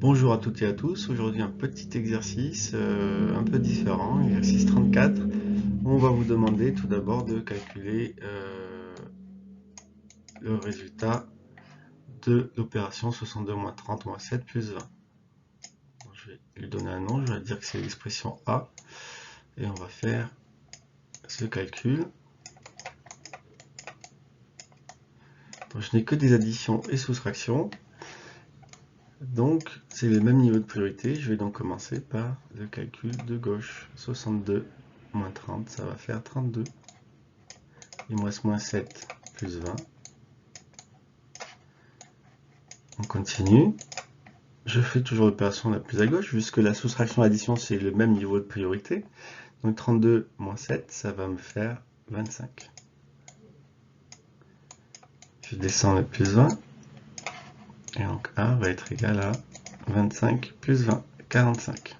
Bonjour à toutes et à tous, aujourd'hui un petit exercice un peu différent, exercice 34. On va vous demander tout d'abord de calculer le résultat de l'opération 62 moins 30 moins 7 plus 20. Donc, je vais lui donner un nom, je vais dire que c'est l'expression A, et on va faire ce calcul. Donc, je n'ai que des additions et soustractions. Donc, c'est le même niveau de priorité. Je vais donc commencer par le calcul de gauche. 62 moins 30, ça va faire 32. Il me reste moins 7 plus 20. On continue. Je fais toujours l'opération la plus à gauche, puisque la soustraction et l'addition, c'est le même niveau de priorité. Donc 32 moins 7, ça va me faire 25. Je descends le plus 20. Et donc A va être égal à 25 plus 20, 45.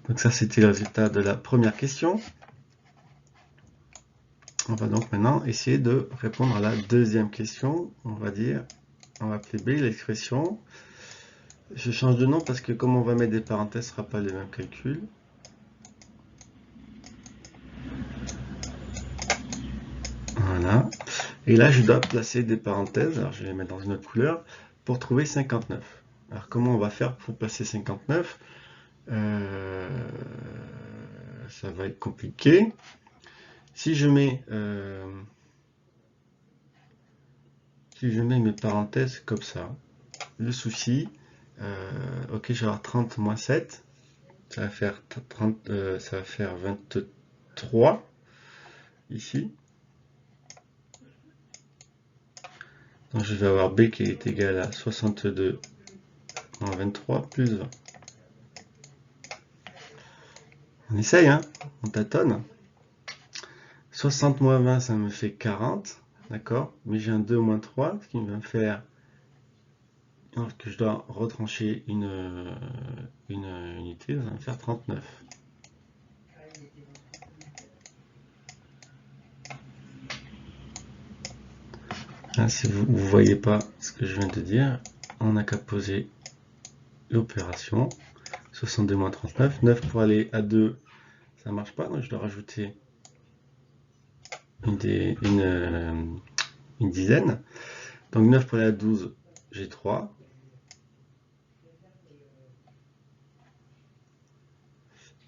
Donc ça, c'était le résultat de la première question. On va donc maintenant essayer de répondre à la deuxième question. On va appeler B l'expression. Je change de nom parce que comme on va mettre des parenthèses, ce ne sera pas les mêmes calculs. Voilà. Et là, je dois placer des parenthèses. Alors, je vais les mettre dans une autre couleur pour trouver 59. Alors, comment on va faire pour placer 59 ? Ça va être compliqué. Si je mets mes parenthèses comme ça, le souci, ok, je vais avoir 30 moins 7, ça va faire 23 ici. Donc je vais avoir B qui est égal à 62 moins 23 plus 20. On essaye, hein, on tâtonne. 60 moins 20, ça me fait 40, d'accord? Mais j'ai un 2 moins 3, ce qui va me faire que je dois retrancher une unité, ça va me faire 39. Là, si vous ne voyez pas ce que je viens de dire, on n'a qu'à poser l'opération. 62 moins 39, 9 pour aller à 2, ça ne marche pas, donc je dois rajouter une dizaine. Donc 9 pour aller à 12, j'ai 3.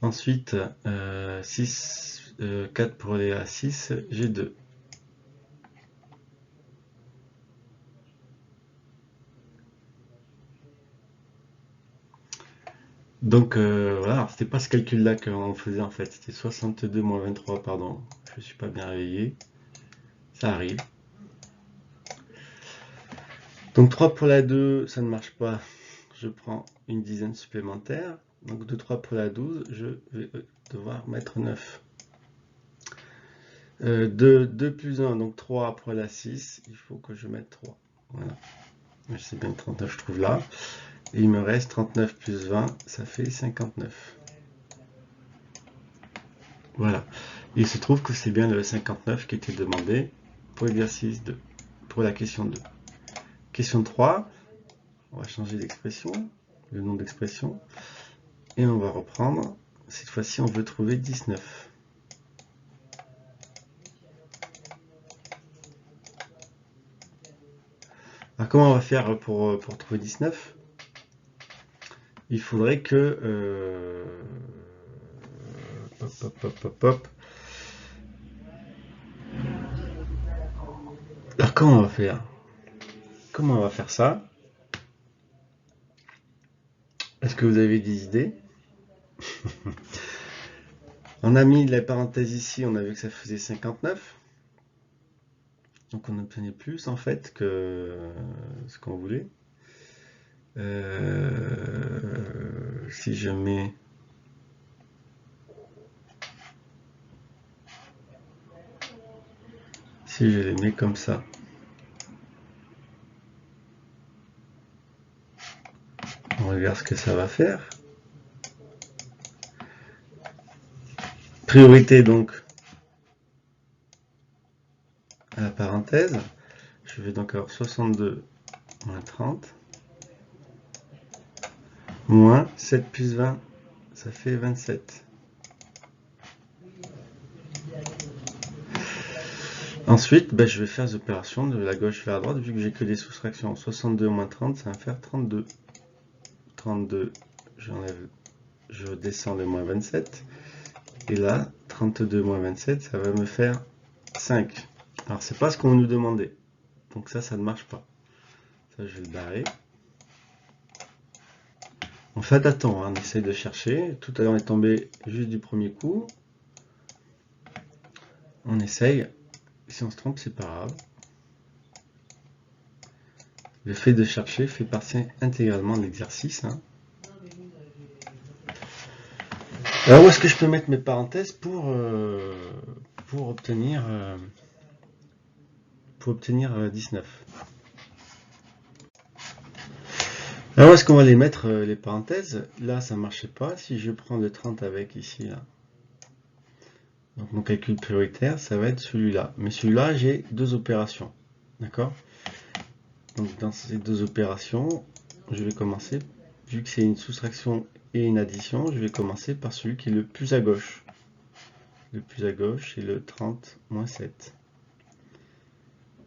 Ensuite, 4 pour aller à 6, j'ai 2. Donc voilà, c'était pas ce calcul-là qu'on faisait en fait, c'était 62 moins 23, pardon, je ne suis pas bien réveillé, ça arrive. Donc 3 pour la 2, ça ne marche pas, je prends une dizaine supplémentaire, donc de 3 pour la 12, je vais devoir mettre 9. 2 plus 1, donc 3 pour la 6, il faut que je mette 3. Voilà, je sais bien que 39 je trouve là. Et il me reste 39 plus 20, ça fait 59. Voilà. Il se trouve que c'est bien le 59 qui était demandé pour l'exercice 2, pour la question 2. Question 3, on va changer d'expression, le nom d'expression, et on va reprendre. Cette fois-ci, on veut trouver 19. Alors, comment on va faire pour trouver 19 ? Il faudrait que... hop. Alors, comment on va faire ? Comment on va faire ça ? Est-ce que vous avez des idées ? On a mis la parenthèse ici, on a vu que ça faisait 59. Donc on obtenait plus en fait que ce qu'on voulait. Si je mets... Si je les mets comme ça. On regarde ce que ça va faire. Priorité donc à la parenthèse. Je vais donc avoir 62 moins 30. Moins 7 plus 20, ça fait 27. Ensuite, je vais faire les opérations de la gauche vers la droite, vu que j'ai que des soustractions. 62 moins 30, ça va me faire 32. 32, je descends de moins 27. Et là, 32 moins 27, ça va me faire 5. Alors, c'est pas ce qu'on nous demandait. Donc ça ne marche pas. Ça, je vais le barrer. On fait attention, on essaye de chercher. Tout à l'heure, on est tombé juste du premier coup. On essaye. Si on se trompe, c'est pas grave. Le fait de chercher fait partie intégralement de l'exercice. Alors, où est-ce que je peux mettre mes parenthèses pour obtenir 19? Alors, où est-ce qu'on va les mettre, les parenthèses? Là, ça ne marchait pas. Si je prends le 30 avec ici, là. Donc, mon calcul prioritaire, ça va être celui-là. Mais celui-là, j'ai deux opérations. D'accord? Donc, dans ces deux opérations, je vais commencer, vu que c'est une soustraction et une addition, je vais commencer par celui qui est le plus à gauche. Le plus à gauche, c'est le 30 moins 7.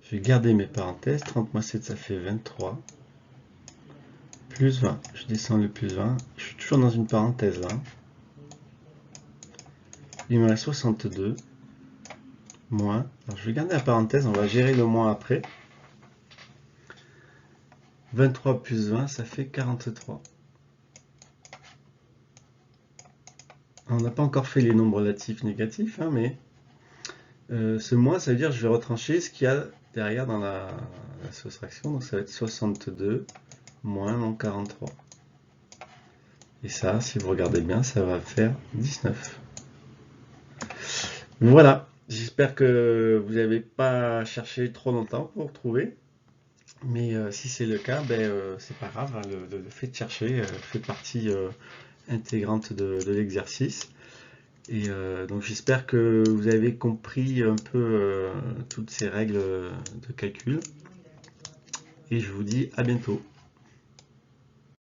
Je vais garder mes parenthèses. 30 moins 7, ça fait 23. Plus 20. Je descends le plus 20. Je suis toujours dans une parenthèse là. Il me reste 62. Moins. Alors, je vais garder la parenthèse. On va gérer le moins après. 23 plus 20, ça fait 43. On n'a pas encore fait les nombres relatifs négatifs, mais ce moins, ça veut dire que je vais retrancher ce qu'il y a derrière dans la soustraction. Donc ça va être 62 moins mon 43. Et ça, si vous regardez bien, ça va faire 19. Voilà, j'espère que vous n'avez pas cherché trop longtemps pour trouver. Mais si c'est le cas, c'est pas grave, hein, le fait de chercher fait partie intégrante de l'exercice. Et donc j'espère que vous avez compris un peu toutes ces règles de calcul. Et je vous dis à bientôt.